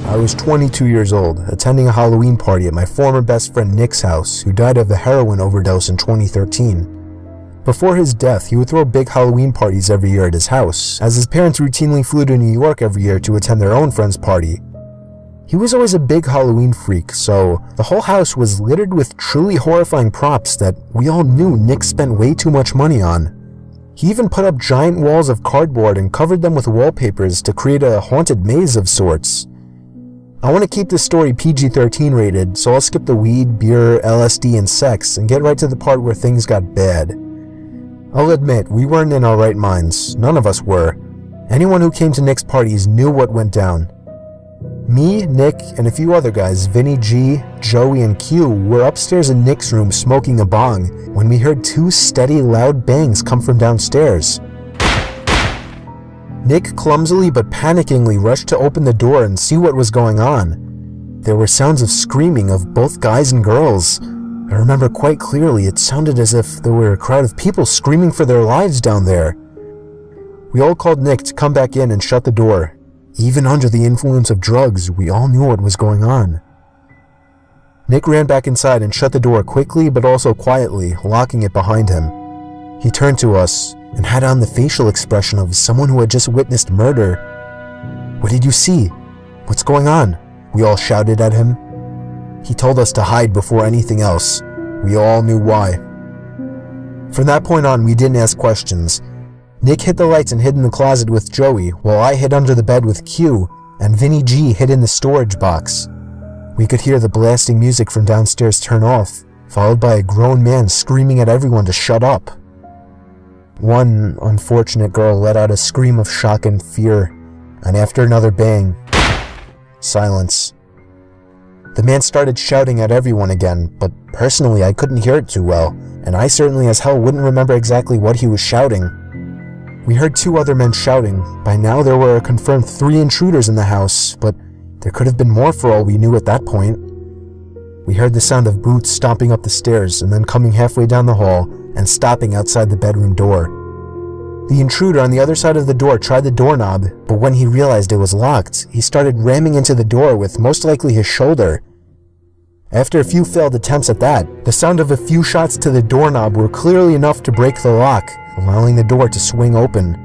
I was 22 years old, attending a Halloween party at my former best friend Nick's house, who died of a heroin overdose in 2013. Before his death, he would throw big Halloween parties every year at his house, as his parents routinely flew to New York every year to attend their own friend's party. He was always a big Halloween freak, so the whole house was littered with truly horrifying props that we all knew Nick spent way too much money on. He even put up giant walls of cardboard and covered them with wallpapers to create a haunted maze of sorts. I want to keep this story PG-13 rated, so I'll skip the weed, beer, LSD, and sex and get right to the part where things got bad. I'll admit, we weren't in our right minds. None of us were. Anyone who came to Nick's parties knew what went down. Me, Nick, and a few other guys, Vinny G, Joey, and Q, were upstairs in Nick's room smoking a bong when we heard two steady, loud bangs come from downstairs. Nick clumsily but panickingly rushed to open the door and see what was going on. There were sounds of screaming of both guys and girls. I remember quite clearly it sounded as if there were a crowd of people screaming for their lives down there. We all called Nick to come back in and shut the door. Even under the influence of drugs, we all knew what was going on. Nick ran back inside and shut the door quickly but also quietly, locking it behind him. He turned to us and had on the facial expression of someone who had just witnessed murder. "What did you see? What's going on?" we all shouted at him. He told us to hide before anything else. We all knew why. From that point on, we didn't ask questions. Nick hid the lights and hid in the closet with Joey, while I hid under the bed with Q, and Vinny G hid in the storage box. We could hear the blasting music from downstairs turn off, followed by a grown man screaming at everyone to shut up. One unfortunate girl let out a scream of shock and fear, and after another bang, silence. The man started shouting at everyone again, but personally I couldn't hear it too well, and I certainly as hell wouldn't remember exactly what he was shouting. We heard two other men shouting. By now there were a confirmed 3 intruders in the house, but there could have been more for all we knew at that point. We heard the sound of boots stomping up the stairs and then coming halfway down the hall and stopping outside the bedroom door. The intruder on the other side of the door tried the doorknob, but when he realized it was locked, he started ramming into the door with most likely his shoulder. After a few failed attempts at that, the sound of a few shots to the doorknob were clearly enough to break the lock, allowing the door to swing open.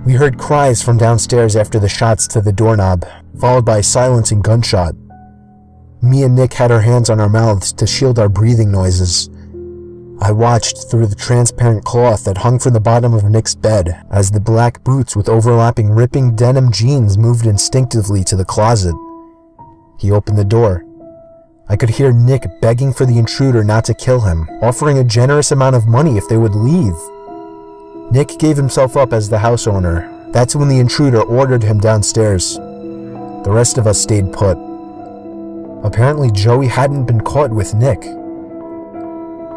We heard cries from downstairs after the shots to the doorknob, followed by a silencing gunshot. Me and Nick had our hands on our mouths to shield our breathing noises. I watched through the transparent cloth that hung from the bottom of Nick's bed as the black boots with overlapping ripping denim jeans moved instinctively to the closet. He opened the door. I could hear Nick begging for the intruder not to kill him, offering a generous amount of money if they would leave. Nick gave himself up as the house owner. That's when the intruder ordered him downstairs. The rest of us stayed put. Apparently Joey hadn't been caught with Nick.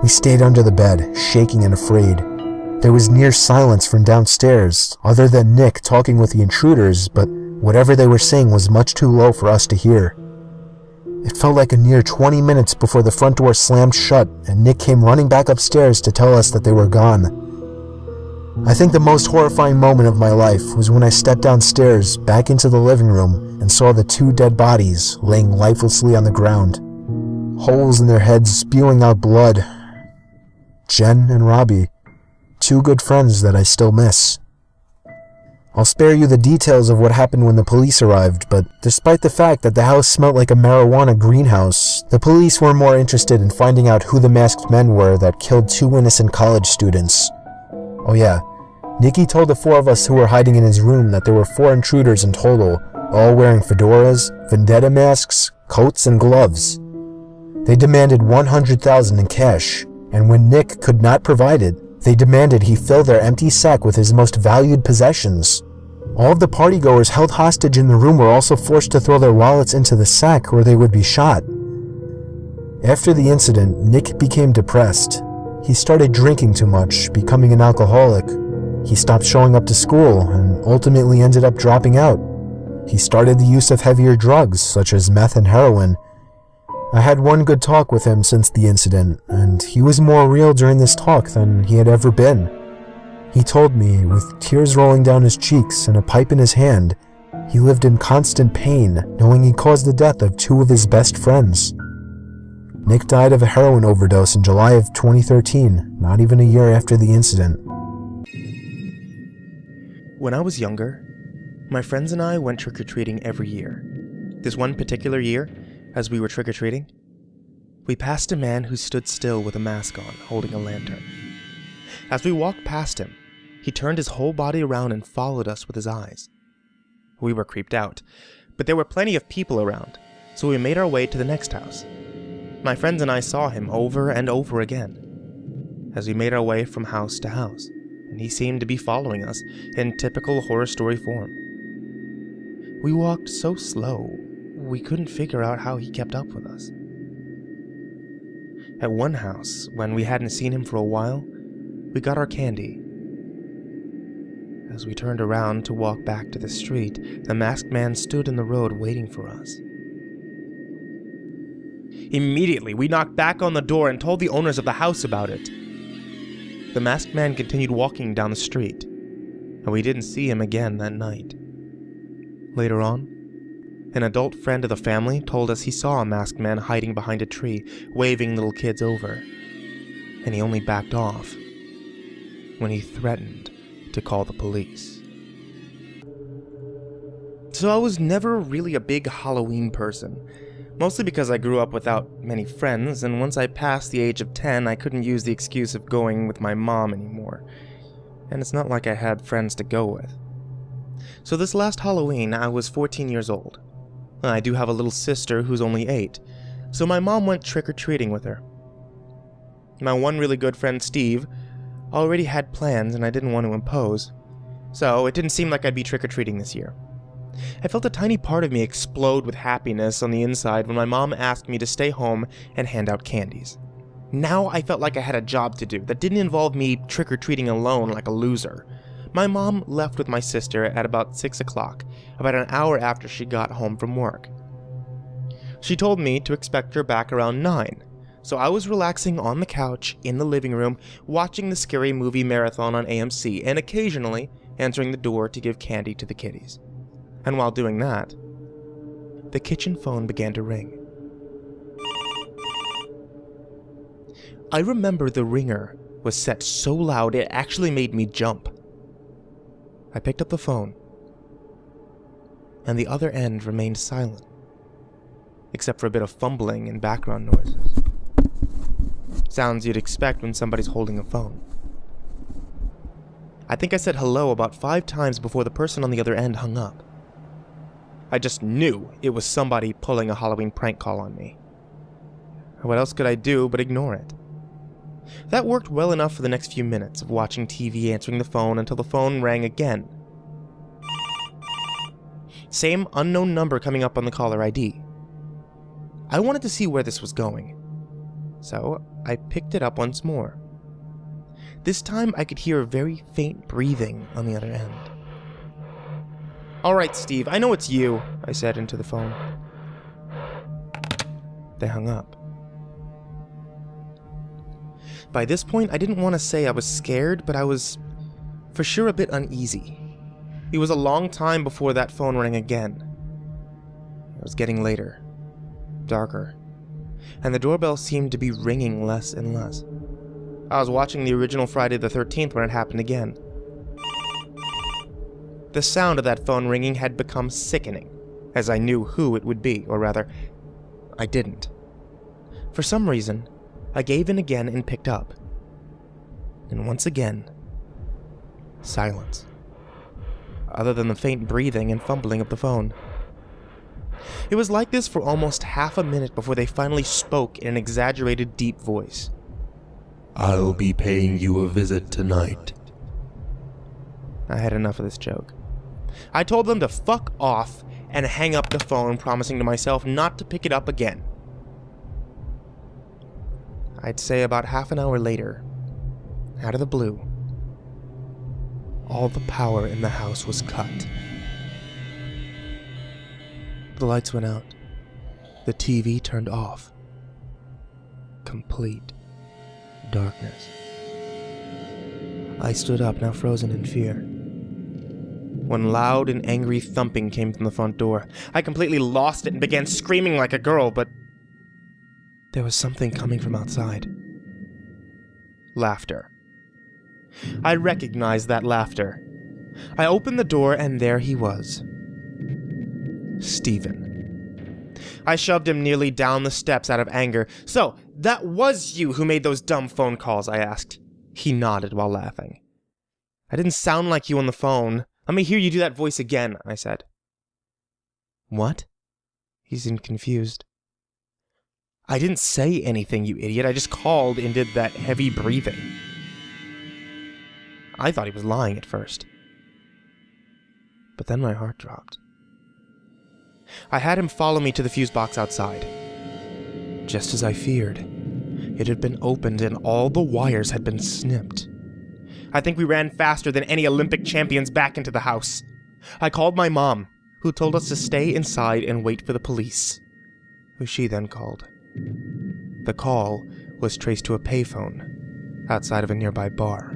We stayed under the bed, shaking and afraid. There was near silence from downstairs, other than Nick talking with the intruders, but whatever they were saying was much too low for us to hear. It felt like a near 20 minutes before the front door slammed shut and Nick came running back upstairs to tell us that they were gone. I think the most horrifying moment of my life was when I stepped downstairs back into the living room and saw the 2 dead bodies laying lifelessly on the ground, holes in their heads spewing out blood. Jen and Robbie, 2 good friends that I still miss. I'll spare you the details of what happened when the police arrived, but despite the fact that the house smelled like a marijuana greenhouse, the police were more interested in finding out who the masked men were that killed 2 innocent college students. Oh yeah, Nicky told the 4 of us who were hiding in his room that there were 4 intruders in total, all wearing fedoras, vendetta masks, coats, and gloves. They demanded $100,000 in cash, and when Nick could not provide it, they demanded he fill their empty sack with his most valued possessions. All of the partygoers held hostage in the room were also forced to throw their wallets into the sack or they would be shot. After the incident, Nick became depressed. He started drinking too much, becoming an alcoholic. He stopped showing up to school and ultimately ended up dropping out. He started the use of heavier drugs, such as meth and heroin. I had one good talk with him since the incident, and he was more real during this talk than he had ever been. He told me, with tears rolling down his cheeks and a pipe in his hand, He lived in constant pain, knowing he caused the death of two of his best friends. Nick died of a heroin overdose in July of 2013, not even a year after the incident. When I was younger, my friends and I went trick-or-treating every year. This one particular year, as we were trick-or-treating, we passed a man who stood still with a mask on, holding a lantern. As we walked past him, he turned his whole body around and followed us with his eyes. We were creeped out, but there were plenty of people around, so we made our way to the next house. My friends and I saw him over and over again, as we made our way from house to house, and he seemed to be following us in typical horror story form. We walked so slow, we couldn't figure out how he kept up with us. At one house, when we hadn't seen him for a while, we got our candy. As we turned around to walk back to the street, the masked man stood in the road waiting for us. Immediately, we knocked back on the door and told the owners of the house about it. The masked man continued walking down the street, and we didn't see him again that night. Later on, an adult friend of the family told us he saw a masked man hiding behind a tree, waving little kids over, and he only backed off when he threatened to call the police. So I was never really a big Halloween person, mostly because I grew up without many friends, and once I passed the age of 10, I couldn't use the excuse of going with my mom anymore, and it's not like I had friends to go with. So this last Halloween, I was 14 years old. I do have a little sister who's only 8, so my mom went trick-or-treating with her. My one really good friend, Steve, already had plans and I didn't want to impose, so it didn't seem like I'd be trick-or-treating this year. I felt a tiny part of me explode with happiness on the inside when my mom asked me to stay home and hand out candies. Now I felt like I had a job to do that didn't involve me trick-or-treating alone like a loser. My mom left with my sister at about 6 o'clock, about an hour after she got home from work. She told me to expect her back around 9, so I was relaxing on the couch in the living room, watching the Scary Movie Marathon on AMC, and occasionally answering the door to give candy to the kiddies. And while doing that, the kitchen phone began to ring. I remember the ringer was set so loud it actually made me jump. I picked up the phone, and the other end remained silent, except for a bit of fumbling and background noises. Sounds you'd expect when somebody's holding a phone. I think I said hello about 5 times before the person on the other end hung up. I just knew it was somebody pulling a Halloween prank call on me. What else could I do but ignore it? That worked well enough for the next few minutes of watching TV, answering the phone, until the phone rang again. Same unknown number coming up on the caller ID. I wanted to see where this was going, so I picked it up once more. This time I could hear a very faint breathing on the other end. "Alright, Steve, I know it's you," I said into the phone. They hung up. By this point, I didn't want to say I was scared, but I was for sure a bit uneasy. It was a long time before that phone rang again. It was getting later, darker, and the doorbell seemed to be ringing less and less. I was watching the original Friday the 13th when it happened again. The sound of that phone ringing had become sickening, as I knew who it would be, or rather, I didn't. For some reason, I gave in again and picked up. And once again, silence. Other than the faint breathing and fumbling of the phone. It was like this for almost half a minute before they finally spoke in an exaggerated deep voice. "I'll be paying you a visit tonight." I had enough of this joke. I told them to fuck off and hang up the phone, promising to myself not to pick it up again. I'd say about half an hour later, out of the blue, all the power in the house was cut. The lights went out. The TV turned off. Complete darkness. I stood up, now frozen in fear. when loud and angry thumping came from the front door. I completely lost it and began screaming like a girl, but there was something coming from outside. Laughter. I recognized that laughter. I opened the door and there he was. Stephen. I shoved him nearly down the steps out of anger. "So, that was you who made those dumb phone calls?" I asked. He nodded while laughing. "I didn't sound like you on the phone. Let me hear you do that voice again," I said. "What?" He seemed confused. "I didn't say anything, you idiot. I just called and did that heavy breathing." I thought he was lying at first. But then my heart dropped. I had him follow me to the fuse box outside. Just as I feared, it had been opened and all the wires had been snipped. I think we ran faster than any Olympic champions back into the house. I called my mom, who told us to stay inside and wait for the police, who she then called. The call was traced to a payphone outside of a nearby bar.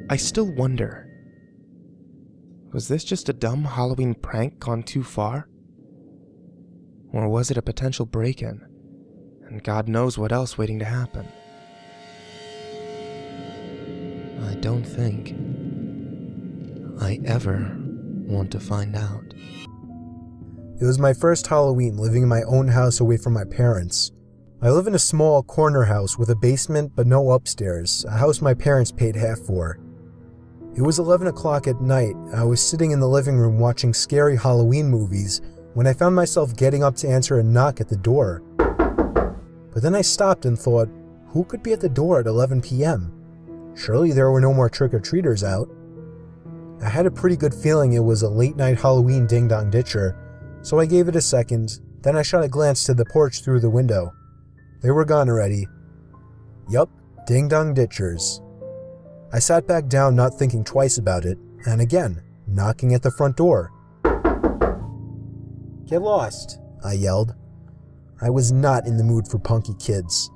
I still wonder, was this just a dumb Halloween prank gone too far? Or was it a potential break-in, and God knows what else waiting to happen? I don't think I ever want to find out. It was my first Halloween living in my own house away from my parents. I live in a small corner house with a basement but no upstairs, a house my parents paid half for. It was 11 o'clock at night. I was sitting in the living room watching scary Halloween movies when I found myself getting up to answer a knock at the door. But then I stopped and thought, who could be at the door at 11 p.m.? Surely there were no more trick-or-treaters out. I had a pretty good feeling it was a late-night Halloween ding-dong ditcher, so I gave it a second, then I shot a glance to the porch through the window. They were gone already. Yup, ding-dong ditchers. I sat back down not thinking twice about it, and again, knocking at the front door. "Get lost," I yelled. I was not in the mood for punky kids.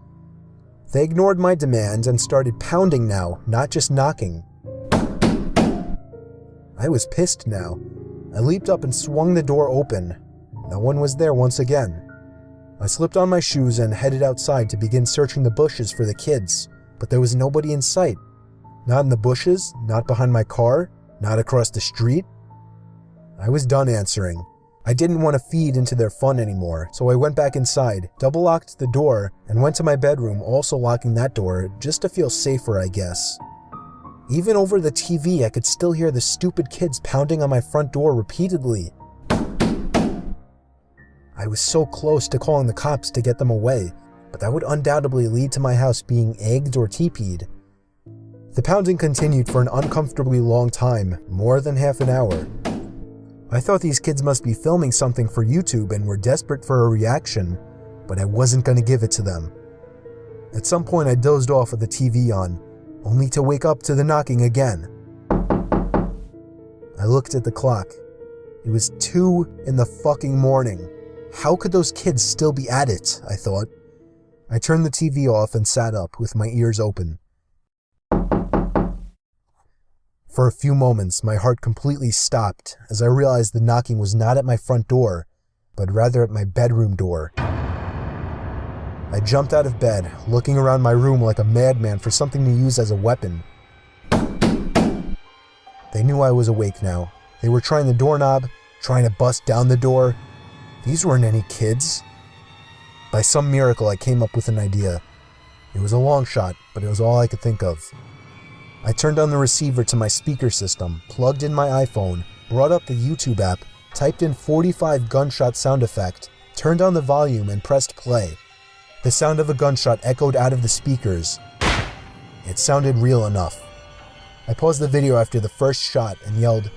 They ignored my demands and started pounding now, not just knocking. I was pissed now. I leaped up and swung the door open. No one was there once again. I slipped on my shoes and headed outside to begin searching the bushes for the kids, but there was nobody in sight. Not in the bushes, not behind my car, not across the street. I was done answering. I didn't want to feed into their fun anymore, so I went back inside, double-locked the door, and went to my bedroom, also locking that door, just to feel safer, I guess. Even over the TV, I could still hear the stupid kids pounding on my front door repeatedly. I was so close to calling the cops to get them away, but that would undoubtedly lead to my house being egged or teepeed. The pounding continued for an uncomfortably long time, more than half an hour. I thought these kids must be filming something for YouTube and were desperate for a reaction, but I wasn't going to give it to them. At some point I dozed off with the TV on, only to wake up to the knocking again. I looked at the clock. It was 2 in the fucking morning. How could those kids still be at it, I thought. I turned the TV off and sat up with my ears open. For a few moments, my heart completely stopped as I realized the knocking was not at my front door, but rather at my bedroom door. I jumped out of bed, looking around my room like a madman for something to use as a weapon. They knew I was awake now. They were trying the doorknob, trying to bust down the door. These weren't any kids. By some miracle, I came up with an idea. It was a long shot, but it was all I could think of. I turned on the receiver to my speaker system, plugged in my iPhone, brought up the YouTube app, typed in 45 gunshot sound effect, turned on the volume and pressed play. The sound of a gunshot echoed out of the speakers. It sounded real enough. I paused the video after the first shot and yelled,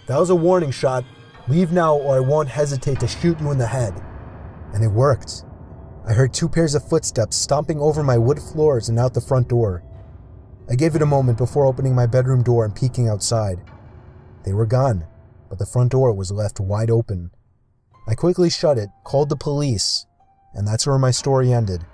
"That was a warning shot. Leave now or I won't hesitate to shoot you in the head." And it worked. I heard 2 pairs of footsteps stomping over my wood floors and out the front door. I gave it a moment before opening my bedroom door and peeking outside. They were gone, but the front door was left wide open. I quickly shut it, called the police, and that's where my story ended.